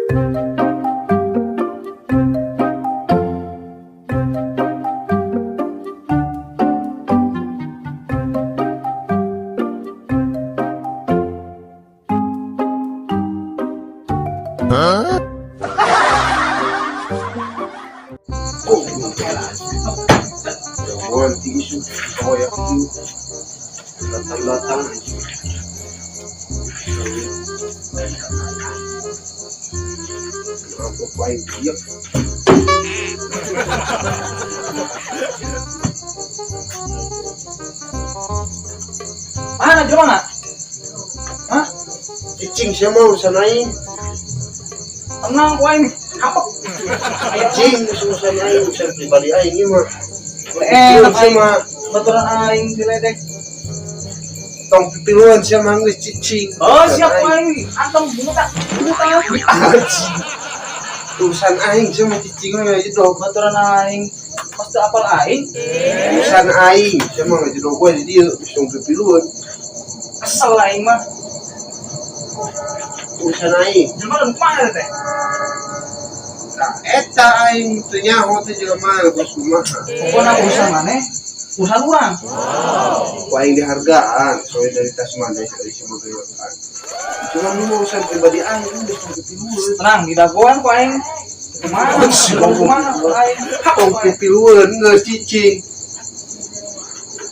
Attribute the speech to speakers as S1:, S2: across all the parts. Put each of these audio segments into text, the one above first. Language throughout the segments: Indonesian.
S1: Jagoan tinggi su, koyak itu datang-datang aja. Apa paling dia?
S2: Mana Jomana? Hah?
S1: Cicing siya mau sanain.
S2: Tenang kau ini. Apa?
S1: Cicing suruh sanain, saya pribadi aing ini mah.
S2: Enak aing.
S1: Sama
S2: Betulan aing diledek.
S1: tong pipiluan siya manggis cicing.
S2: Oh, siap aing. Antum buta.
S1: Urusan aing siya mah cicing mah ngajidog.
S2: Betulan aing. Pasti apal aing.
S1: Urusan aing siya mah ngajidog gua di dieu tong pipiluan.
S2: Kesel aing mah.
S1: Urusan aing.
S2: Jelema lu kemana teh?
S1: Nah, eta aing teu nyaho teh jelema bos kumaha.
S2: Pokona urusan maneh. Urusan urang.
S1: Ku aing dihargaan solidaritas maneh dari si magayokan. Cuma ini mau urusan pribadi aing geus tong pipiluan.
S2: Tenang, di dagoan ku aing. Kemana? Mau kemana ku aing?
S1: Tong pipiluan geus cicing.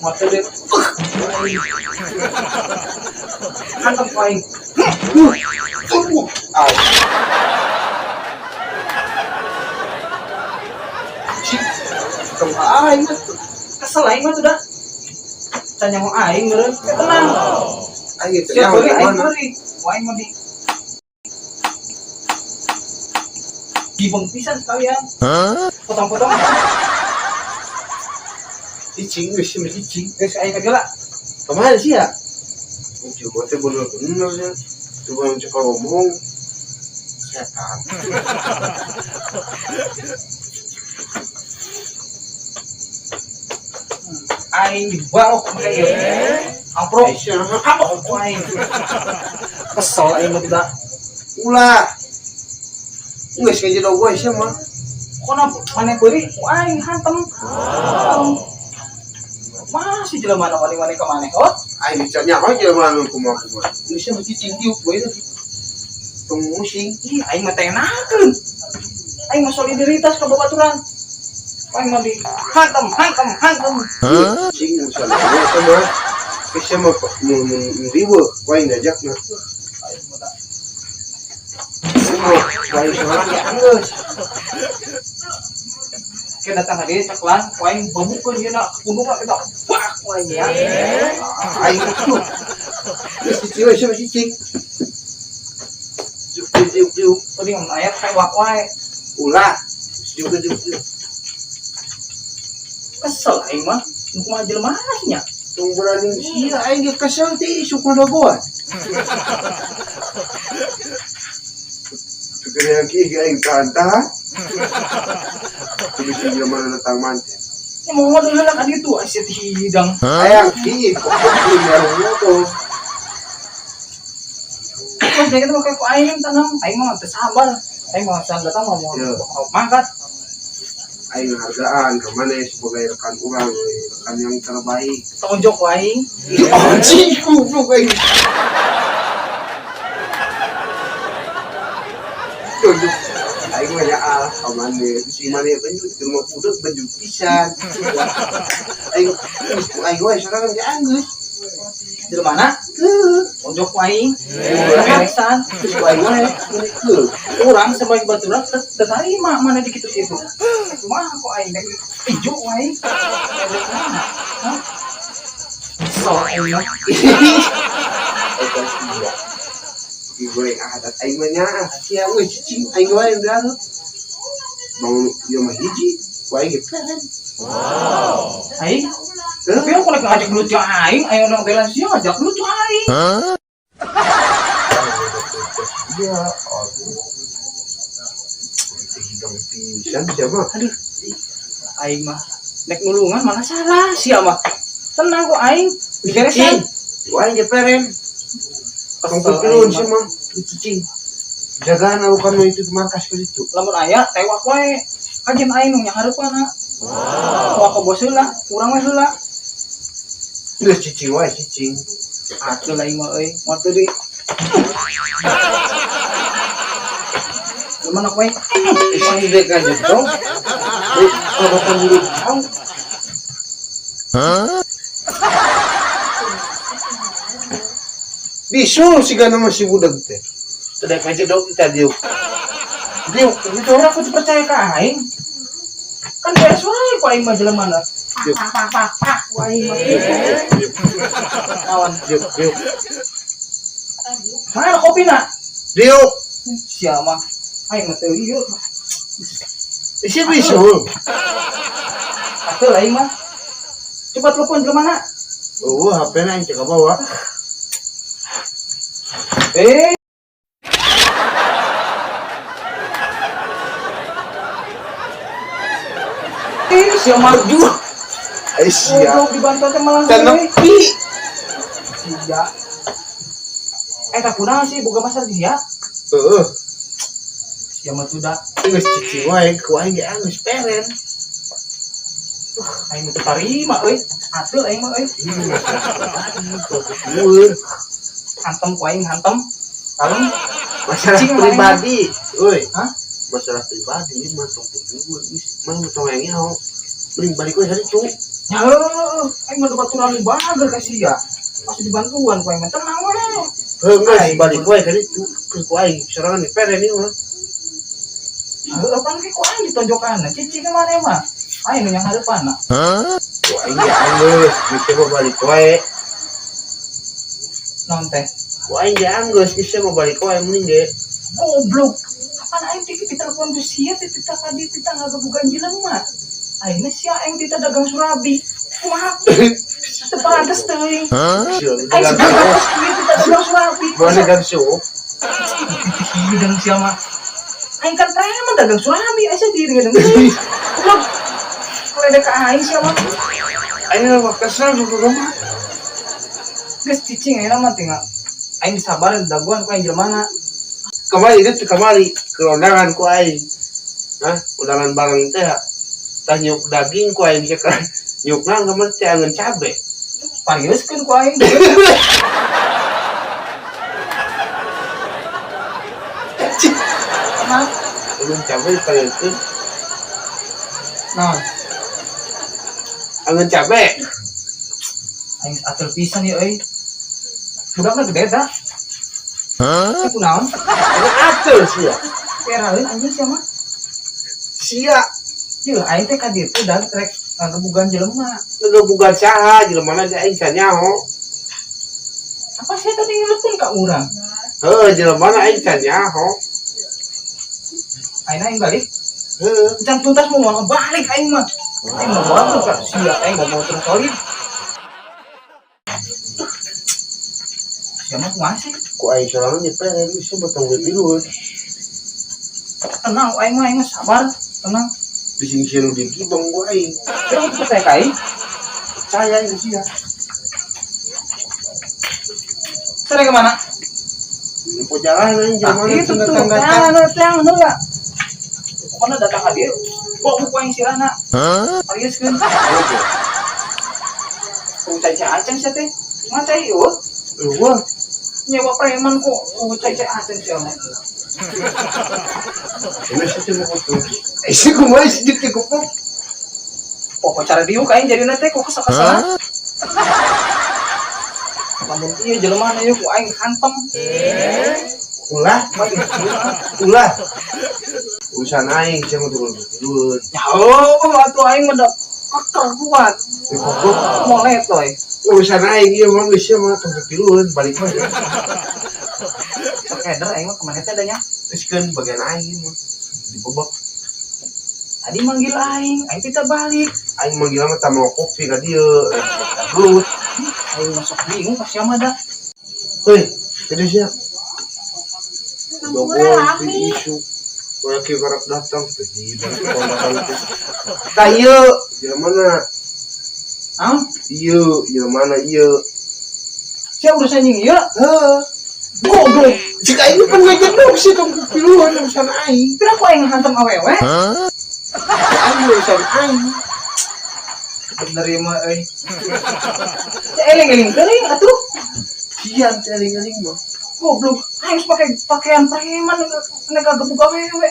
S2: Mata deh. Antum ku aing.
S1: Au. Cik, tong aing
S2: Kesel aing mah sudah. Tanya mau aing meureun. Tenang.
S1: aing teh
S2: Siap
S1: nyaho
S2: beri
S1: di
S2: aing
S1: mana.
S2: beri. Ku aing mah di gibeng pisan sekalian. Potong-potong.
S1: Cicing geus sama cicing.
S2: Geus aing kagela.
S1: Kemana sih ya? Coba teh bener-bener ya. Coba coba ngomong. Setan.
S2: Aing dibalok make ieu. Ampro. Apa ku aing? Kesel aing mah tidak.
S1: Ulah. Geus ngajidog gua sia mah.
S2: Kona maneh beuri ku aing hantem. Masih jelema na wani-wani ka maneh hot.
S1: Aing ditanya aja mana kumaha. Geus sama cicing diuk we teh. Tong musing.
S2: Ih, aing mah teh enakeun. Aing mah solidaritas ka babaturan. Aing mah di hantem.
S1: Cicing misalnya sama geus sama riweuh ku aing diajakna.
S2: Aing mah tak.
S1: Semua ku aing sorangan ge anggeus.
S2: Ke datang hadiah ceklan, ku aing babukeun ieu na punungna kita. Wah, ku aing ya.
S1: Aing itu. Geus cicing we sama cicing. Juk.
S2: Tadi ngomong ayat kayak wak wae.
S1: Ulah. Juk.
S2: Kesel aing mah. Nu kumaha jelema nya.
S1: Tong berani sia aing ge kesel teh suku dagoan. Sekali lagi aing tahan. Kudu si mana datang manten.
S2: Ya mau ngomong dulu kan itu asyik hidang.
S1: Ayang ki kok baru tuh.
S2: Terus dia kita pakai ku aing tanam. Aing mah teu sabar. Aing mah san datang mau mangkat.
S1: Aing hargaan ke mana sebagai rekan urang, rekan yang terbaik.
S2: Tonjok ku aing.
S1: Anjing goblok aing. Aing mah ya ah, kamane si mane penjut ke rumah budak penjut pisan. Aing we sekarang ge anggeus.
S2: Di mana? Tonjok ku aing. Beresan.
S1: Terus ku aing we ke.
S2: Urang sebagai baturan terima mana di kitu-kitu. Kumaha ku aing dek ijo ku aing. Hah? So aing mah.
S1: Digoreng adat aing mah nya sia we cicing aing we udah bang ieu mah hiji ku aing ge keren.
S2: Aing. Tapi aku lagi ngajak lucu aing, aing orang bela sih ngajak lucu aing.
S1: Ya aduh. Hidang pisan siapa?
S2: Aduh. Aing mah nek nulungan mana salah sia mah. Tenang kok aing, digeresan.
S1: Ku aing ge peren. Tong pipiluan sih mah cicing. jagaan aku kan itu di markas ke situ.
S2: Lamun aya tewak wae. Kajen aing nu nya hareupeuna. Wah ke bos heula, urang we heula.
S1: Geus cicing wae cicing.
S2: Atuh lain mah euy, moal teu deui. Gimana kowe?
S1: Isang dek aja dong. Obatan dulu tahu. Bisu sih kan masih budak teh. Tedek aja dong kita diuk.
S2: Diuk, itu orang aku percaya ke aing. Kan beres wae ku aing mah jelema na. Pak, wae mah. Kawan,
S1: Diuk.
S2: mana kopi na?
S1: Diuk.
S2: Sia mah. Aing mah teu ieu.
S1: Isi bisu.
S2: Atuh aing mah. Coba telepon ke mana?
S1: Oh, HP-na yang cek bawa.
S2: Sia maju.
S1: Aisyah.
S2: Goblok dibantu teh malah.
S1: Tenepi.
S2: Sia. Tak kunaon sih boga masalah dia.
S1: Heeh.
S2: Sia mah sudah.
S1: Geus cicing wae ku aing ge geus peren.
S2: Aing teu tarima euy. Atuh aing mah euy. Hantem ku aing hantem. Kalem
S1: Masalah pribadi. Euy.
S2: Hah?
S1: Masalah pribadi mah tong teu mah tong yang nyaho. Mending balik we hari cu.
S2: Ya, aing mah baturan bager ka sia. Pas dibantuan ku aing mah tenang we.
S1: Geus balik we hari cu. Ku aing serangan di peren ieu mah.
S2: Heuh pan ke ku aing ditonjokanna. Cici ke mana mah? Aing nu yang hareupanna.
S1: Ku aing ge geus bisa mau balik we.
S2: Naon teh?
S1: Ku aing ge geus bisa mau balik we mending ge.
S2: Goblok. Kapan aing teh ditelepon ku sia teh tita kadi tita ngagebugan jelema. Aing mah sia aing tita dagang surabi. Kumaha? Teu pantes teuing. Aing sebentar tita dagang surabi.
S1: Mana kan sup?
S2: Hidang sia mah. Aing kan preman dagang surabi asa diri ngedeung. Goblok. Ledek ka aing sia mah.
S1: Aing mah kesel ku mah.
S2: Geus cicing ayeuna mah tinggal. Aing sabar daguan ku aing jelema.
S1: Kembali ke undangan ku aing. Hah, undangan bareng teh. Tah nyuk daging ku aing cek nyukna geumeuh teh angeun cabe.
S2: Pariuskeun ku aing.
S1: Angeun cabe pariuskeun.
S2: Naon?
S1: Angeun cabe.
S2: Aing atur pisan ieu euy. Budakna gede da. Itu naon?
S1: Angeun atur sia.
S2: Peraeun anjing sia mah.
S1: Sia
S2: Ieu aing teh ka ditu dan rek ngagebugan jelema.
S1: ngagebugan saha jelemana ge aing sanyaho.
S2: Apa sih tadi ngelepon ka urang?
S1: Heuh, jelemana aing sanyaho.
S2: Aing balik.
S1: Heuh.
S2: Can tuntas mau balik aing mah. Aing mau balik ka sia aing mau terus solid. Sia mah kumaha sih?
S1: Ku aing sorangan di peren bisa betong we pilueun.
S2: Tenang aing mah sabar, tenang.
S1: Bising sieu di gibong ku aing.
S2: Terus percaya ka aing?
S1: Saya ini sia.
S2: Sare ke mana?
S1: Mau jalan aing jelemana
S2: Itu tuh,
S1: datang-datang.
S2: jangan heula. Pokona datang ka dieu. Bawa buku aing sirahna. Pariuskeun. Ku cai aceng sia teh. Macai ieu.
S1: Wah,
S2: Nyewa preman kok cai aceng sia mah.
S1: ini sih mau foto. Isi ku mah sedikit kupuk.
S2: Pokok cara diu kain jadi nanti kok kesel-kesel. Lamun ieu jelema na ieu ku aing hantem.
S1: Ulah. Urusan aing saya mau turun.
S2: Ya atuh aing mah keker kuat.
S1: Kupuk
S2: Molet toy.
S1: urusan aing ieu mah geus mah tong pilueun balik mah.
S2: Keder aing mah kemana teh adanya?
S1: Teruskeun bagian aing mah dibobok.
S2: Tadi manggil aing kita balik.
S1: Aing manggil mah tamu kopi ka dieu. Gelut.
S2: Aing masuk bingung pas sia mah da.
S1: Heuy, tadi siap. Dogon isu. Laki karep datang teh tah ieu jelemana.
S2: Naon?
S1: Ieu jelemana ieu.
S2: Sia urusan jeung ieu.
S1: Heuh.
S2: Goblok.
S1: Jika ini kan ngajar dong sih kamu kepiluan urusan aing.
S2: Kira aku yang hantam awewe.
S1: Aing urusan aing.
S2: Menerima eling teuing atuh.
S1: Sian eling-eling mah.
S2: Goblok, aing pakai pakaian preman nega gebuk awewe.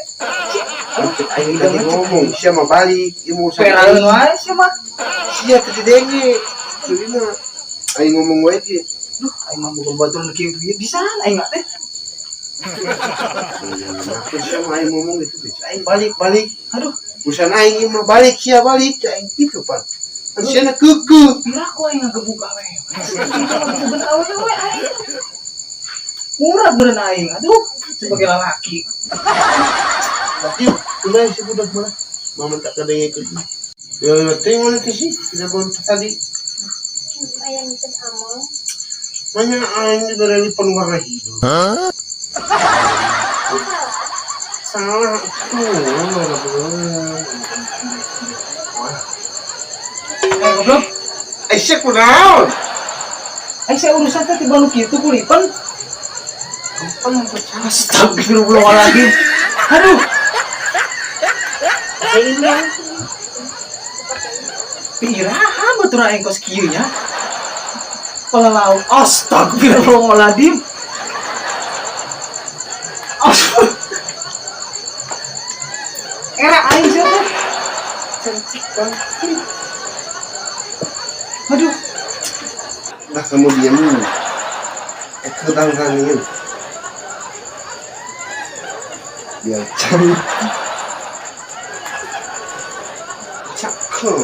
S1: Aing tadi ngomong, siapa balik, ilmu
S2: Peraeun wae sih mah.
S1: Siap tadi denge. Jadi mah aing ngomong wae ge.
S2: Duh, aing mah boga baturan kieu bisa aing mah teh.
S1: Aku sama aing ngomong gitu, aing balik.
S2: Aduh,
S1: Urusan aing mah balik, sia balik, aing gitu pan. Ansiana keke.
S2: kira aku aing ngagebuk awewe. Gebukan awewe aing. Murah beureun aing. Aduh, sebagai lelaki.
S1: Tapi udah sih budak mah. Mama tak kadang ikut. Ya, tengok nanti sih, tidak boleh tadi.
S3: Ayam itu among.
S1: Banyak aing dari penwarna hidup. Salah
S2: Goblok.
S1: Aisyah kunaon?
S2: Aing saya urusan teh tiba nu kitu kulipan.
S1: Astagfirullahaladzim.
S2: Aduh,
S1: Ini
S2: piraha batur aing kos kieu nya. Kepala laut. Astagfirullahaladzim. Era aing siapa?
S1: cantik kan?
S2: Aduh,
S1: Nah kemudian ketangkangan biar cantik cakep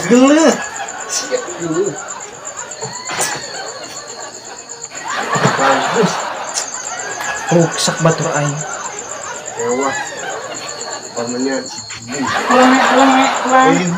S2: geuleuh.
S1: siap dulu bagus
S2: Ruksak batur aing.
S1: mewah namanya
S2: Leme.